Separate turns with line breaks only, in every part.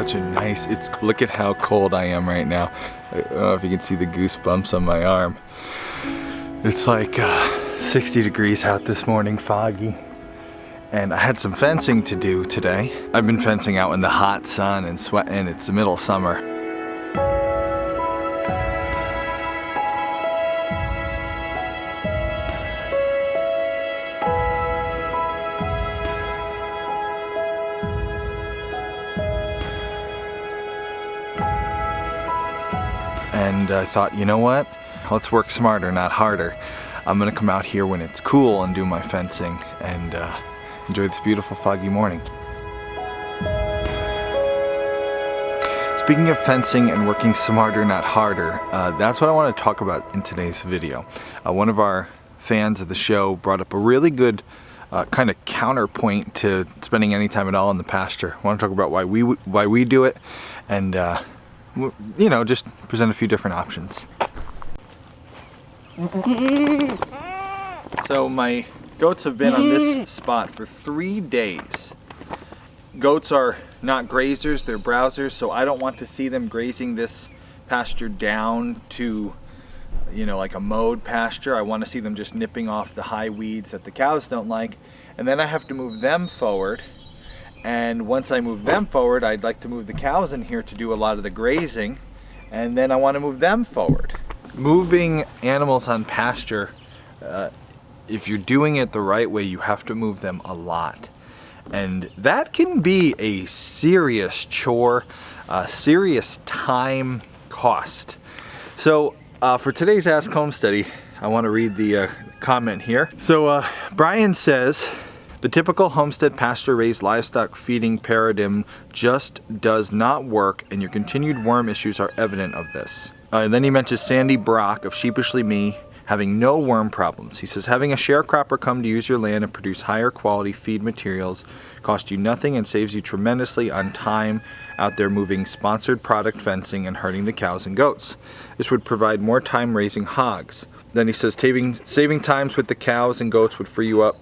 such a nice, look at how cold I am right now. I don't know if you can see the goosebumps on my arm. It's like 60 degrees out this morning, foggy. And I had some fencing to do today. I've been fencing out in the hot sun and sweating. It's the middle of summer. And I thought, you know what? Let's work smarter, not harder. I'm gonna come out here when it's cool and do my fencing and enjoy this beautiful foggy morning. Speaking of fencing and working smarter, not harder, that's what I want to talk about in today's video. One of our fans of the show brought up a really good kind of counterpoint to spending any time at all in the pasture. I want to talk about why we do it and you know, just present a few different options. So my goats have been on this spot for 3 days. Goats are not grazers, they're browsers, so I don't want to see them grazing this pasture down to, you know, like a mowed pasture. I want to see them just nipping off the high weeds that the cows don't like, and then I have to move them forward. And once I move them forward, I'd like to move the cows in here to do a lot of the grazing, and then I want to move them forward. Moving animals on pasture, if you're doing it the right way, you have to move them a lot. And that can be a serious chore, a serious time cost. So for today's Ask Homesteady, I want to read the comment here. So Brian says, the typical homestead pasture-raised livestock feeding paradigm just does not work, and your continued worm issues are evident of this. And then he mentions Sandy Brock of Sheepishly Me having no worm problems. He says, having a sharecropper come to use your land and produce higher quality feed materials costs you nothing and saves you tremendously on time out there moving sponsored product fencing and herding the cows and goats. This would provide more time raising hogs. Then he says, saving times with the cows and goats would free up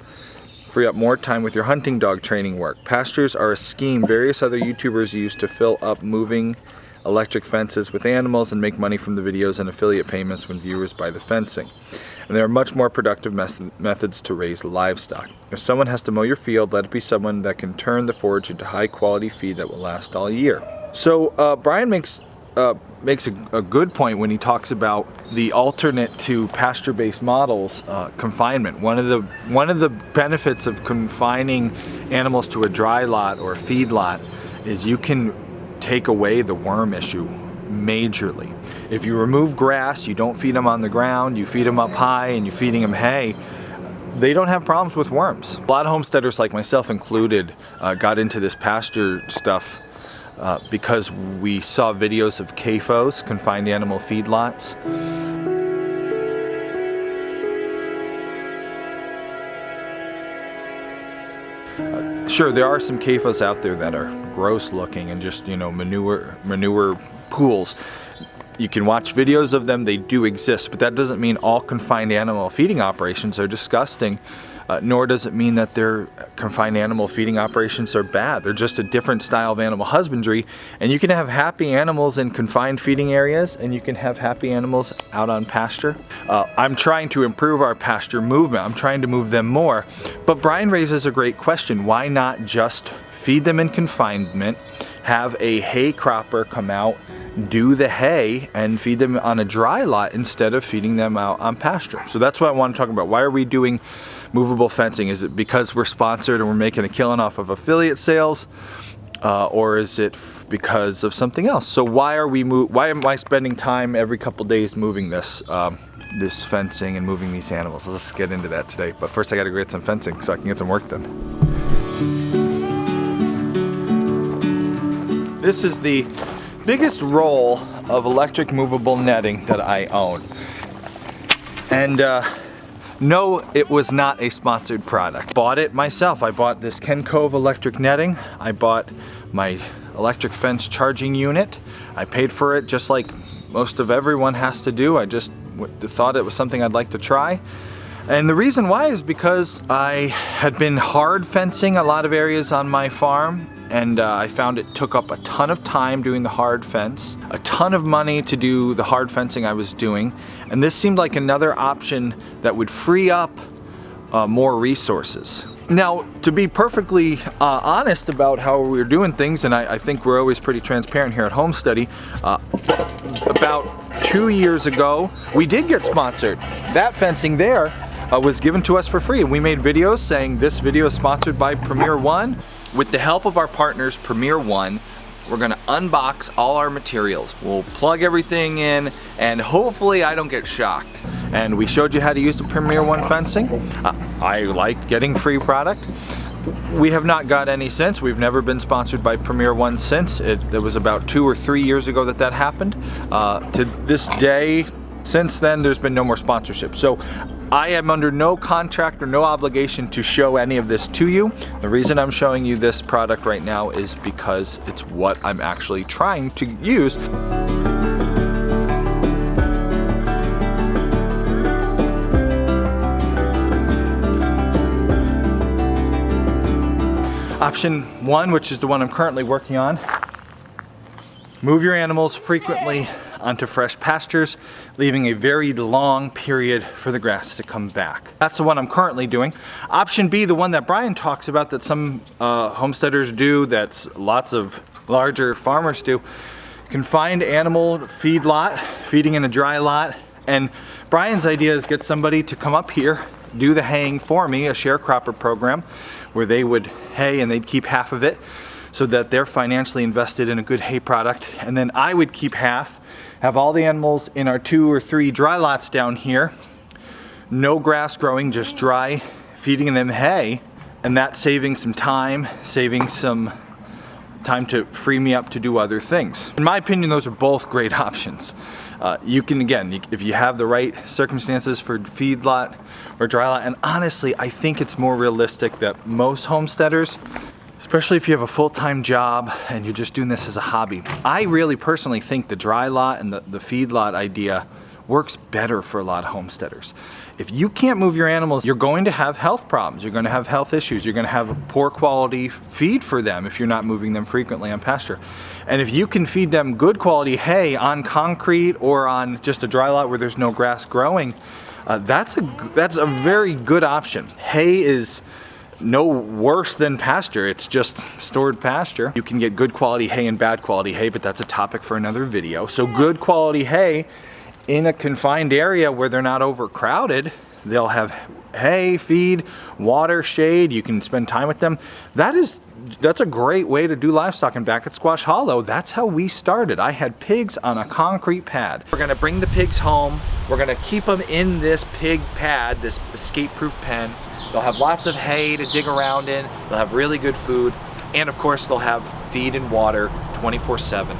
more time with your hunting dog training work. Pastures are a scheme various other YouTubers use to fill up moving electric fences with animals and make money from the videos and affiliate payments when viewers buy the fencing. And there are much more productive methods to raise livestock. If someone has to mow your field, let it be someone that can turn the forage into high quality feed that will last all year. So Brian makes a good point when he talks about the alternate to pasture-based models, confinement. One of the benefits of confining animals to a dry lot or a feed lot is you can take away the worm issue majorly. If you remove grass, you don't feed them on the ground, you feed them up high and you're feeding them hay, they don't have problems with worms. A lot of homesteaders, like myself included, got into this pasture stuff because we saw videos of CAFOs, confined animal feedlots. Sure, there are some CAFOs out there that are gross looking and just, you know, manure pools. You can watch videos of them, they do exist, but that doesn't mean all confined animal feeding operations are disgusting. Nor does it mean that their confined animal feeding operations are bad. They're just a different style of animal husbandry, and you can have happy animals in confined feeding areas and you can have happy animals out on pasture. I'm trying to improve our pasture movement. I'm trying to move them more, but Brian raises a great question. Why not just feed them in confinement, have a hay cropper come out, do the hay, and feed them on a dry lot instead of feeding them out on pasture? So that's what I want to talk about. Why are we doing movable fencing? Is it because we're sponsored and we're making a killing off of affiliate sales, or is it because of something else? So why am I spending time every couple days moving this this fencing and moving these animals? Let's get into that today. But first I got to get some fencing so I can get some work done. This is the biggest roll of electric movable netting that I own. And no, it was not a sponsored product. Bought it myself. I bought this Ken Cove electric netting. I bought my electric fence charging unit. I paid for it just like most of everyone has to do. I just thought it was something I'd like to try. And the reason why is because I had been hard fencing a lot of areas on my farm, and I found it took up a ton of time doing the hard fence, a ton of money to do the hard fencing I was doing, and this seemed like another option that would free up more resources. Now, to be perfectly honest about how we're doing things, and I think we're always pretty transparent here at Homesteady, about 2 years ago, we did get sponsored. That fencing there was given to us for free. We made videos saying this video is sponsored by Premier One. With the help of our partners, Premier One, we're gonna unbox all our materials. We'll plug everything in, and hopefully I don't get shocked. And we showed you how to use the Premier One fencing. I liked getting free product. We have not got any since. We've never been sponsored by Premier One since. It was about 2 or 3 years ago that happened. To this day, since then, there's been no more sponsorship. So I am under no contract or no obligation to show any of this to you. The reason I'm showing you this product right now is because it's what I'm actually trying to use. Option 1, which is the one I'm currently working on, move your animals frequently onto fresh pastures, leaving a very long period for the grass to come back. That's the one I'm currently doing. Option B, the one that Brian talks about that some homesteaders do, that's lots of larger farmers do, confined animal feed lot, feeding in a dry lot. And Brian's idea is get somebody to come up here, do the haying for me, a sharecropper program, where they would hay and they'd keep half of it so that they're financially invested in a good hay product. And then I would keep half, have all the animals in our 2 or 3 dry lots down here, no grass growing, just dry, feeding them hay, and that's saving some time, to free me up to do other things. In my opinion, those are both great options. You can, again, if you have the right circumstances for feedlot or dry lot, and honestly, I think it's more realistic that most homesteaders, especially if you have a full-time job and you're just doing this as a hobby, I really personally think the dry lot and the feedlot idea works better for a lot of homesteaders. If you can't move your animals, you're going to have health problems, you're going to have health issues, you're going to have a poor quality feed for them if you're not moving them frequently on pasture. And if you can feed them good quality hay on concrete or on just a dry lot where there's no grass growing, that's a very good option. Hay is no worse than pasture, it's just stored pasture. You can get good quality hay and bad quality hay, but that's a topic for another video. So good quality hay in a confined area where they're not overcrowded, they'll have hay, feed, water, shade, you can spend time with them. That's a great way to do livestock. And back at Squash Hollow, that's how we started. I had pigs on a concrete pad. We're gonna bring the pigs home, we're gonna keep them in this pig pad, this escape-proof pen. They'll have lots of hay to dig around in, they'll have really good food, and of course they'll have feed and water 24/7.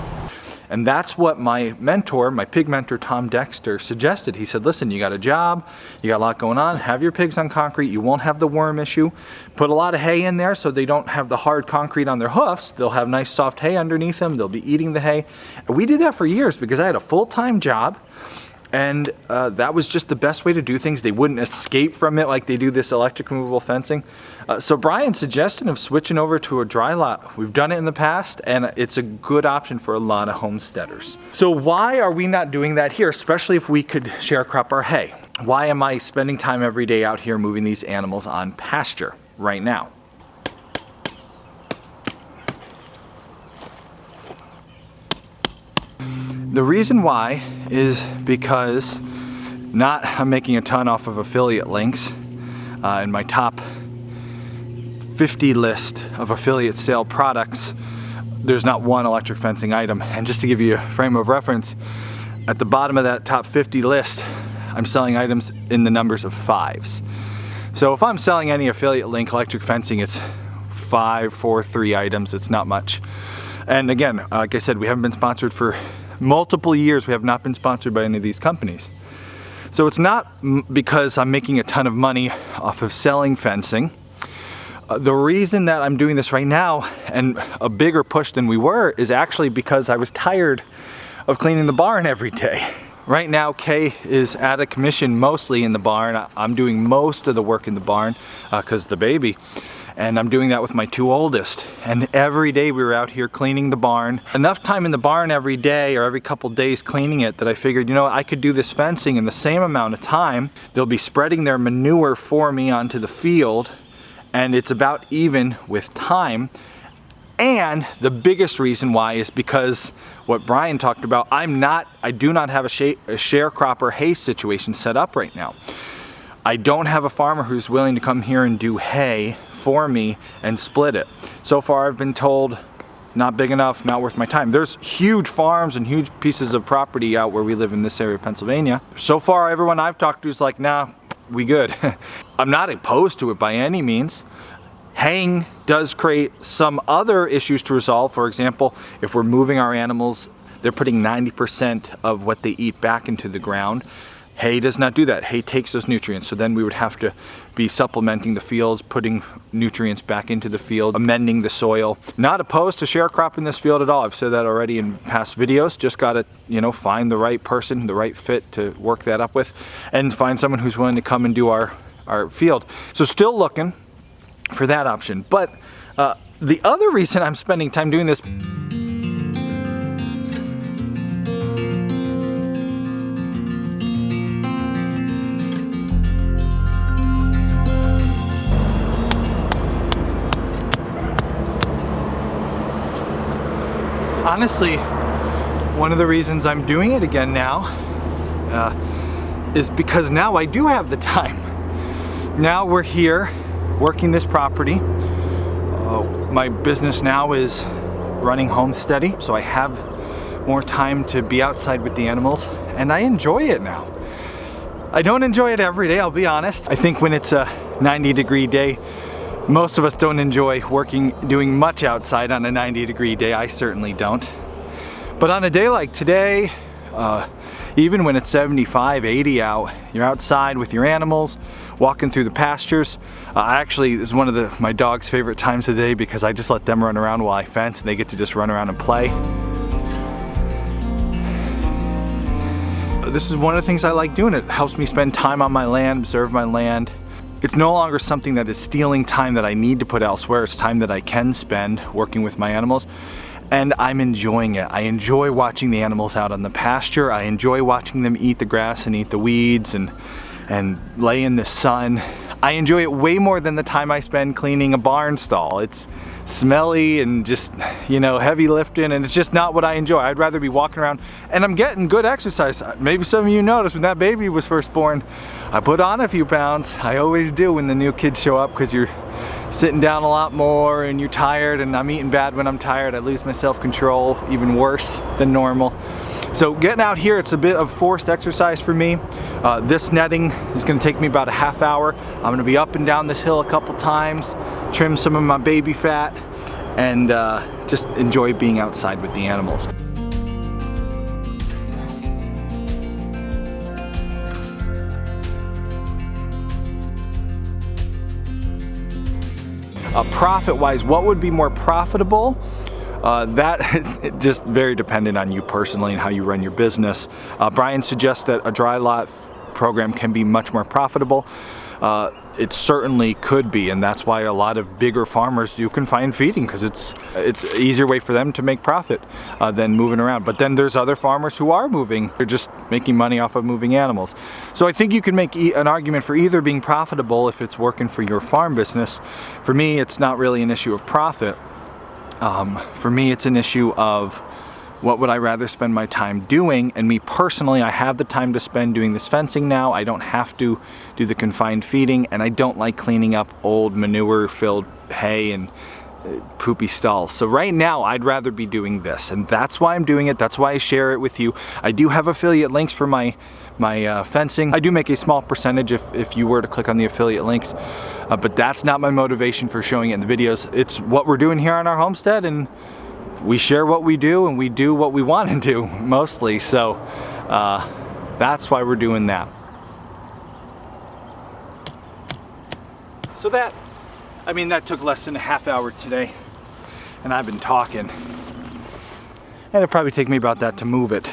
And that's what my mentor, my pig mentor, Tom Dexter, suggested. He said, listen, you got a job, you got a lot going on, have your pigs on concrete, you won't have the worm issue. Put a lot of hay in there so they don't have the hard concrete on their hoofs. They'll have nice soft hay underneath them, they'll be eating the hay. And we did that for years because I had a full-time job, and that was just the best way to do things. They wouldn't escape from it like they do this electric removable fencing. So Brian's suggestion of switching over to a dry lot, we've done it in the past, and it's a good option for a lot of homesteaders. So why are we not doing that here, especially if we could sharecrop our hay? Why am I spending time every day out here moving these animals on pasture right now? The reason why is because I'm making a ton off of affiliate links. In my top 50 list of affiliate sale products, there's not one electric fencing item. And just to give you a frame of reference, at the bottom of that top 50 list, I'm selling items in the numbers of 5s. So if I'm selling any affiliate link electric fencing, it's 5, 4, 3 items. It's not much. And again, like I said, we haven't been sponsored for multiple years. We have not been sponsored by any of these companies. So it's not because I'm making a ton of money off of selling fencing. The reason that I'm doing this right now, and a bigger push than we were, is actually because I was tired of cleaning the barn every day. Right now, Kay is at a commission mostly in the barn. I'm doing most of the work in the barn because the baby. And I'm doing that with my 2 oldest. And every day we were out here cleaning the barn. Enough time in the barn every day or every couple days cleaning it that I figured, you know, I could do this fencing in the same amount of time. They'll be spreading their manure for me onto the field, and it's about even with time. And the biggest reason why is because what Brian talked about, I do not have a sharecropper hay situation set up right now. I don't have a farmer who's willing to come here and do hay for me and split it. So far I've been told, not big enough, not worth my time. There's huge farms and huge pieces of property out where we live in this area of Pennsylvania. So far everyone I've talked to is like, nah, we good. I'm not opposed to it by any means. Haying does create some other issues to resolve. For example, if we're moving our animals, they're putting 90% of what they eat back into the ground. Hay does not do that. Hay takes those nutrients, so then we would have to be supplementing the fields, putting nutrients back into the field, amending the soil. Not opposed to sharecrop in this field at all. I've said that already in past videos. Just gotta, you know, find the right person, the right fit to work that up with, and find someone who's willing to come and do our field. So still looking for that option. But the other reason I'm spending time doing this, honestly, one of the reasons I'm doing it again now is because now I do have the time. Now we're here working this property. My business now is running Homesteady, so I have more time to be outside with the animals, and I enjoy it now. I don't enjoy it every day, I'll be honest. I think when it's a 90-degree day, most of us don't enjoy doing much outside on a 90-degree day. I certainly don't. But on a day like today, even when it's 75, 80 out, you're outside with your animals, walking through the pastures. Actually, it's one of my dog's favorite times of the day because I just let them run around while I fence, and they get to just run around and play. This is one of the things I like doing. It helps me spend time on my land, observe my land. It's no longer something that is stealing time that I need to put elsewhere. It's time that I can spend working with my animals, and I'm enjoying it. I enjoy watching the animals out on the pasture. I enjoy watching them eat the grass and eat the weeds and lay in the sun. I enjoy it way more than the time I spend cleaning a barn stall. It's smelly and just, you know, heavy lifting, and it's just not what I enjoy. I'd rather be walking around, and I'm getting good exercise. Maybe some of you noticed when that baby was first born, I put on a few pounds. I always do when the new kids show up, because you're sitting down a lot more and you're tired, and I'm eating bad when I'm tired. I lose my self-control even worse than normal. So getting out here, it's a bit of forced exercise for me. This netting is going to take me about a half hour. I'm going to be up and down this hill a couple times, trim some of my baby fat, and just enjoy being outside with the animals. Profit-wise, what would be more profitable? That just very dependent on you personally and how you run your business. Brian suggests that a dry lot program can be much more profitable. It certainly could be, and that's why a lot of bigger farmers do confined feeding, because it's an easier way for them to make profit than moving around. But then there's other farmers who are moving. They're just making money off of moving animals. So I think you can make an argument for either being profitable if it's working for your farm business. For me, it's not really an issue of profit. For me, it's an issue of what would I rather spend my time doing, and me personally, I have the time to spend doing this fencing now. I don't have to do the confined feeding, and I don't like cleaning up old manure-filled hay and poopy stalls. So right now, I'd rather be doing this, and that's why I'm doing it. That's why I share it with you. I do have affiliate links for my fencing. I do make a small percentage if you were to click on the affiliate links, but that's not my motivation for showing it in the videos. It's what we're doing here on our homestead, and we share what we do, and we do what we want to do mostly. So that's why we're doing that. So that took less than a half hour today, and I've been talking, and it'll probably take me about that to move it.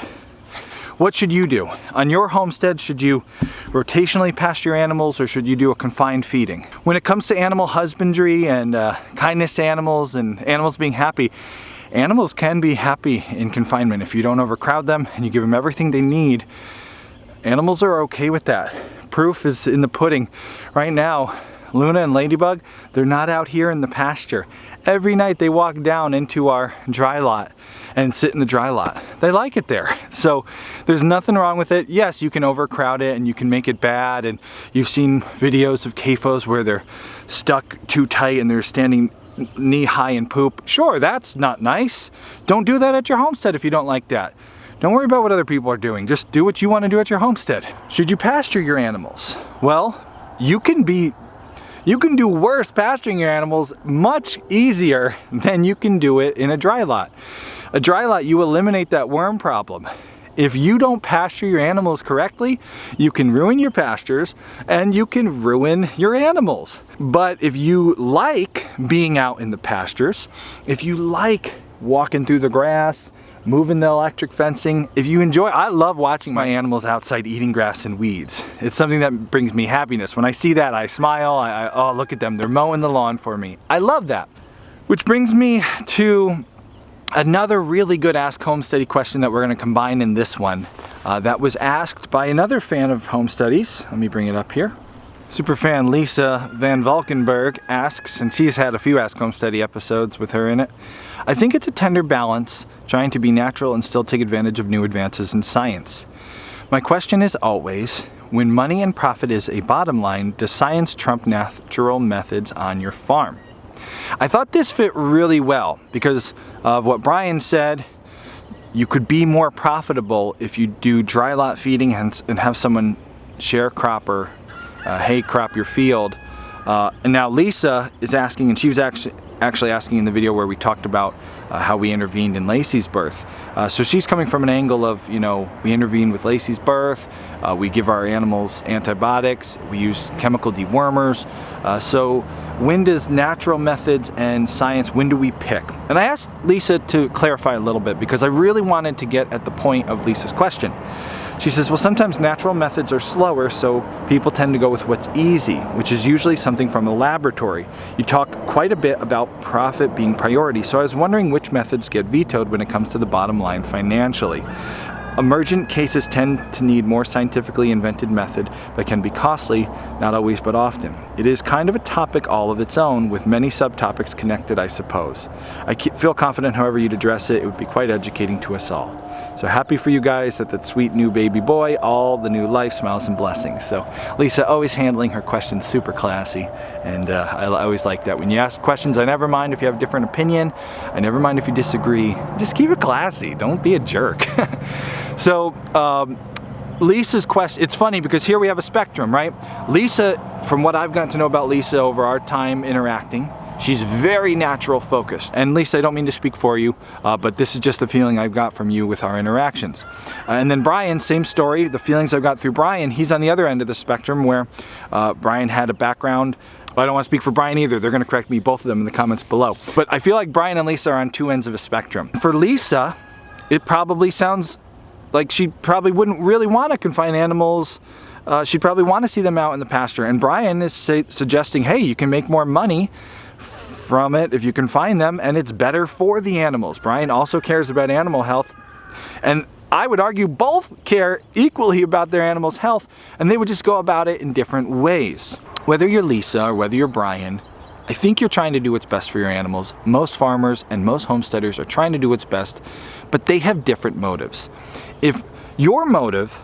What should you do? On your homestead, should you rotationally pasture your animals, or should you do a confined feeding? When it comes to animal husbandry and kindness to animals and animals being happy, animals can be happy in confinement. If you don't overcrowd them and you give them everything they need, animals are okay with that. Proof is in the pudding. Right now, Luna and Ladybug, they're not out here in the pasture. Every night they walk down into our dry lot and sit in the dry lot. They like it there. So there's nothing wrong with it. Yes, you can overcrowd it and you can make it bad, and you've seen videos of CAFOs where they're stuck too tight and they're standing knee high in poop. Sure, that's not nice. Don't do that at your homestead if you don't like that. Don't worry about what other people are doing. Just do what you want to do at your homestead. Should you pasture your animals? Well, you can do worse pasturing your animals much easier than you can do it in a dry lot. A dry lot, you eliminate that worm problem. If you don't pasture your animals correctly, you can ruin your pastures and you can ruin your animals. But if you like being out in the pastures, if you like walking through the grass, moving the electric fencing, if you enjoy, I love watching my animals outside eating grass and weeds. It's something that brings me happiness. When I see that, I smile. Oh, look at them, they're mowing the lawn for me. I love that. Which brings me to another really good Ask Homesteady question that we're going to combine in this one. That was asked by another fan of Homesteadies. Let me bring it up here. Superfan Lisa Van Valkenburg asks, and she's had a few Ask Homesteady episodes with her in it, I think it's a tender balance, trying to be natural and still take advantage of new advances in science. My question is always, when money and profit is a bottom line, does science trump natural methods on your farm? I thought this fit really well because of what Brian said. You could be more profitable if you do dry lot feeding and have someone share crop or hay crop your field. And now Lisa is asking, and she was actually asking in the video where we talked about how we intervened in Lacey's birth. So she's coming from an angle of, you know, we intervene with Lacey's birth, we give our animals antibiotics, we use chemical dewormers. So when does natural methods and science, when do we pick? And I asked Lisa to clarify a little bit because I really wanted to get at the point of Lisa's question. She says, well, sometimes natural methods are slower, so people tend to go with what's easy, which is usually something from a laboratory. You talk quite a bit about profit being priority, so I was wondering which methods get vetoed when it comes to the bottom line financially. Emergent cases tend to need more scientifically invented method that can be costly, not always but often. It is kind of a topic all of its own with many subtopics connected, I suppose. I feel confident however you'd address it, it would be quite educating to us all. So happy for you guys that sweet new baby boy, all the new life, smiles and blessings. So Lisa always handling her questions super classy, and I always like that. When you ask questions, I never mind if you have a different opinion, I never mind if you disagree, just keep it classy, don't be a jerk. So Lisa's question, it's funny because here we have a spectrum, right? Lisa, from what I've gotten to know about Lisa over our time interacting, she's very natural focused. And Lisa, I don't mean to speak for you, but this is just the feeling I've got from you with our interactions. And then Brian, same story. The feelings I've got through Brian, he's on the other end of the spectrum where Brian had a background. I don't want to speak for Brian either. They're going to correct me, both of them, in the comments below. But I feel like Brian and Lisa are on two ends of a spectrum. For Lisa, it probably sounds like she probably wouldn't really want to confine animals. She'd probably want to see them out in the pasture. And Brian is suggesting, hey, you can make more money from it if you confine them, and it's better for the animals. Brian also cares about animal health, and I would argue both care equally about their animals' health, and they would just go about it in different ways. Whether you're Lisa or whether you're Brian, I think you're trying to do what's best for your animals. Most farmers and most homesteaders are trying to do what's best, but they have different motives. If your motive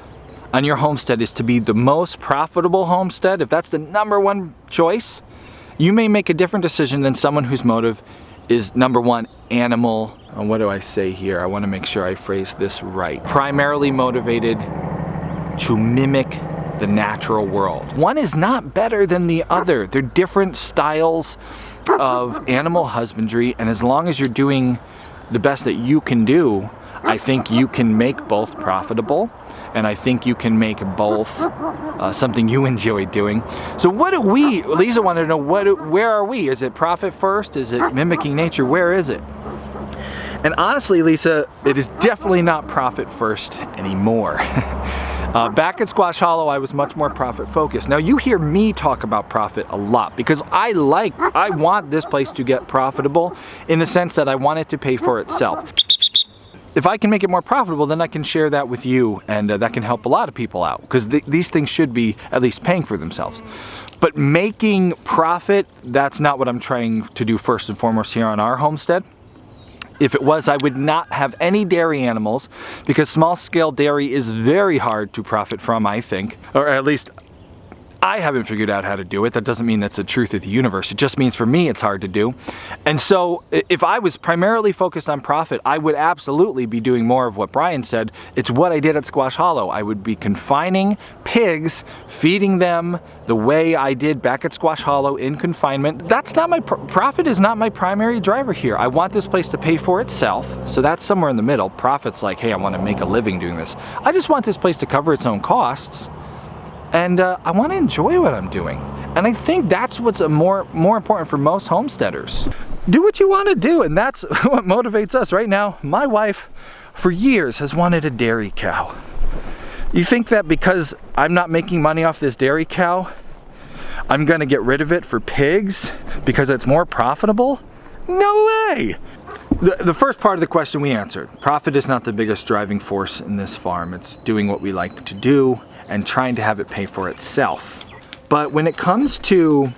on your homestead is to be the most profitable homestead, if that's the #1 choice, you may make a different decision than someone whose motive is #1 animal, what do I say here? I want to make sure I phrase this right. Primarily motivated to mimic the natural world. One is not better than the other. They're different styles of animal husbandry, and as long as you're doing the best that you can do, I think you can make both profitable, and I think you can make both something you enjoy doing. So what do we, Lisa wanted to know, where are we? Is it profit first? Is it mimicking nature? Where is it? And honestly, Lisa, it is definitely not profit first anymore. Back at Squash Hollow, I was much more profit focused. Now you hear me talk about profit a lot because I want this place to get profitable in the sense that I want it to pay for itself. If I can make it more profitable, then I can share that with you, and that can help a lot of people out, because these things should be at least paying for themselves. But making profit, that's not what I'm trying to do first and foremost here on our homestead. If it was, I would not have any dairy animals, because small-scale dairy is very hard to profit from, I think. Or at least I haven't figured out how to do it. That doesn't mean that's the truth of the universe. It just means for me it's hard to do. And so if I was primarily focused on profit, I would absolutely be doing more of what Brian said. It's what I did at Squash Hollow. I would be confining pigs, feeding them the way I did back at Squash Hollow in confinement. That's not my profit is not my primary driver here. I want this place to pay for itself. So that's somewhere in the middle. Profit's like, hey, I want to make a living doing this. I just want this place to cover its own costs. And I want to enjoy what I'm doing. And I think that's what's more important for most homesteaders. Do what you want to do, and that's what motivates us. Right now, my wife, for years, has wanted a dairy cow. You think that because I'm not making money off this dairy cow, I'm gonna get rid of it for pigs because it's more profitable? No way! The first part of the question we answered. Profit is not the biggest driving force in this farm. It's doing what we like to do and trying to have it pay for itself. But when it comes to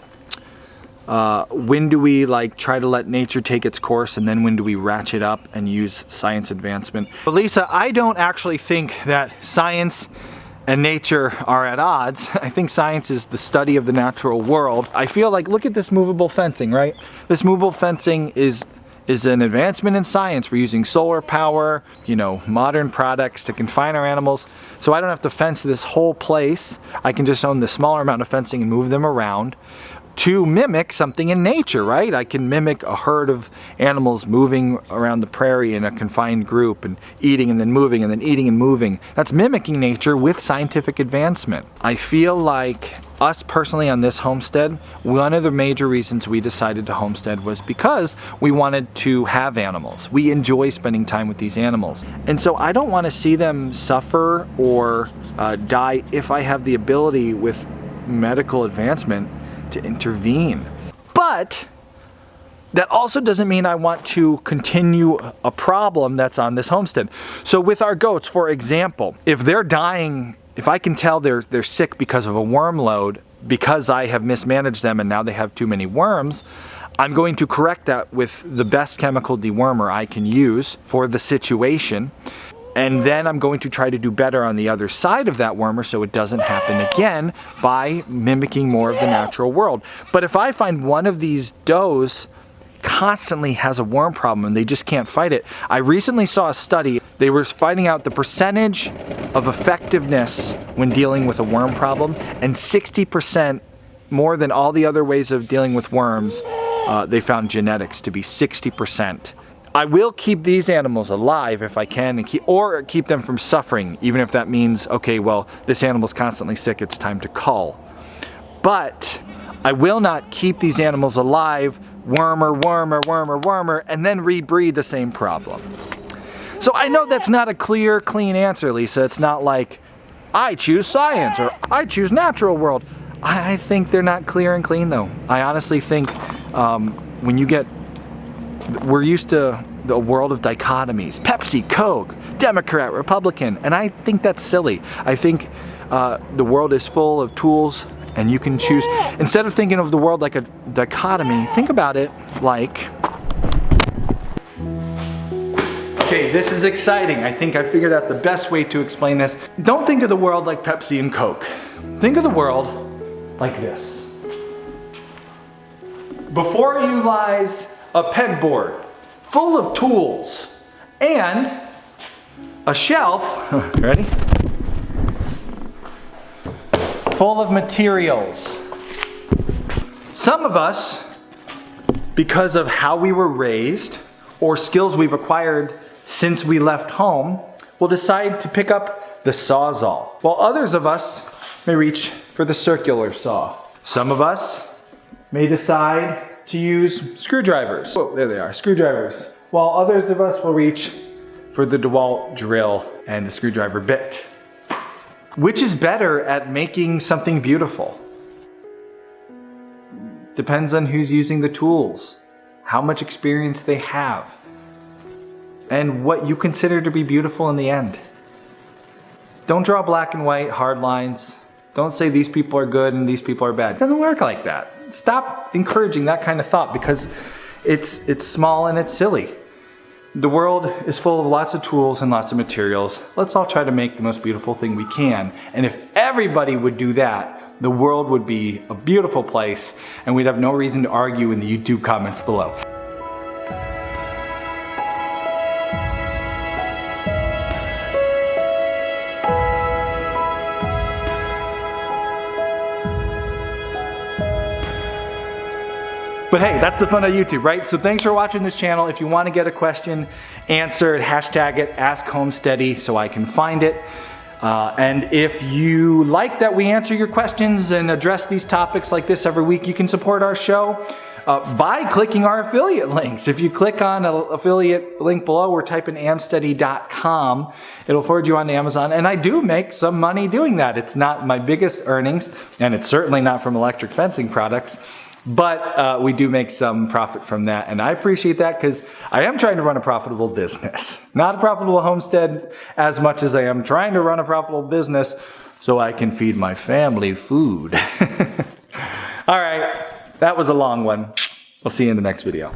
when do we try to let nature take its course, and then when do we ratchet up and use science advancement? But Lisa, I don't actually think that science and nature are at odds. I think science is the study of the natural world. I feel like, look at this movable fencing, right? This movable fencing is an advancement in science. We're using solar power, modern products to confine our animals. So I don't have to fence this whole place. I can just own the smaller amount of fencing and move them around to mimic something in nature, right? I can mimic a herd of animals moving around the prairie in a confined group and eating and then moving and then eating and moving. That's mimicking nature with scientific advancement. I feel like us personally on this homestead, one of the major reasons we decided to homestead was because we wanted to have animals. We enjoy spending time with these animals. And so I don't want to see them suffer or die if I have the ability with medical advancement to intervene. But that also doesn't mean I want to continue a problem that's on this homestead. So with our goats, for example, if they're dying, if I can tell they're sick because of a worm load, because I have mismanaged them and now they have too many worms, I'm going to correct that with the best chemical dewormer I can use for the situation. And then I'm going to try to do better on the other side of that wormer so it doesn't happen again by mimicking more of the natural world. But if I find one of these does constantly has a worm problem and they just can't fight it. I recently saw a study. They were finding out the percentage of effectiveness when dealing with a worm problem, and 60% more than all the other ways of dealing with worms, they found genetics to be 60%. I will keep these animals alive if I can, and keep them from suffering, even if that means, okay, well, this animal's constantly sick, it's time to cull. But I will not keep these animals alive, wormer, and then rebreed the same problem. So I know that's not a clear, clean answer, Lisa. It's not like, I choose science, or I choose natural world. I think they're not clear and clean, though. I honestly think we're used to the world of dichotomies. Pepsi, Coke, Democrat, Republican, and I think that's silly. I think the world is full of tools, and you can choose. Instead of thinking of the world like a dichotomy, think about it like, okay, this is exciting. I think I figured out the best way to explain this. Don't think of the world like Pepsi and Coke. Think of the world like this. Before you lies a pegboard full of tools and a shelf, ready? Full of materials. Some of us, because of how we were raised or skills we've acquired since we left home, will decide to pick up the Sawzall, while others of us may reach for the circular saw. Some of us may decide to use screwdrivers. Oh, there they are, screwdrivers. while others of us will reach for the DeWalt drill and the screwdriver bit. Which is better at making something beautiful? Depends on who's using the tools, how much experience they have, and what you consider to be beautiful in the end. Don't draw black and white hard lines. Don't say these people are good and these people are bad. It doesn't work like that. Stop encouraging that kind of thought because it's small and it's silly. The world is full of lots of tools and lots of materials. Let's all try to make the most beautiful thing we can. And if everybody would do that, the world would be a beautiful place and we'd have no reason to argue in the YouTube comments below. But hey, that's the fun of YouTube, right? So thanks for watching this channel. If you want to get a question answered, hashtag it, Ask Homesteady, so I can find it. And if you like that we answer your questions and address these topics like this every week, you can support our show by clicking our affiliate links. If you click on an affiliate link below or type in homesteady.com, it'll forward you on to Amazon. And I do make some money doing that. It's not my biggest earnings, and it's certainly not from electric fencing products. But we do make some profit from that, and I appreciate that because I am trying to run a profitable business. Not a profitable homestead as much as I am trying to run a profitable business so I can feed my family food. All right, that was a long one. We'll see you in the next video.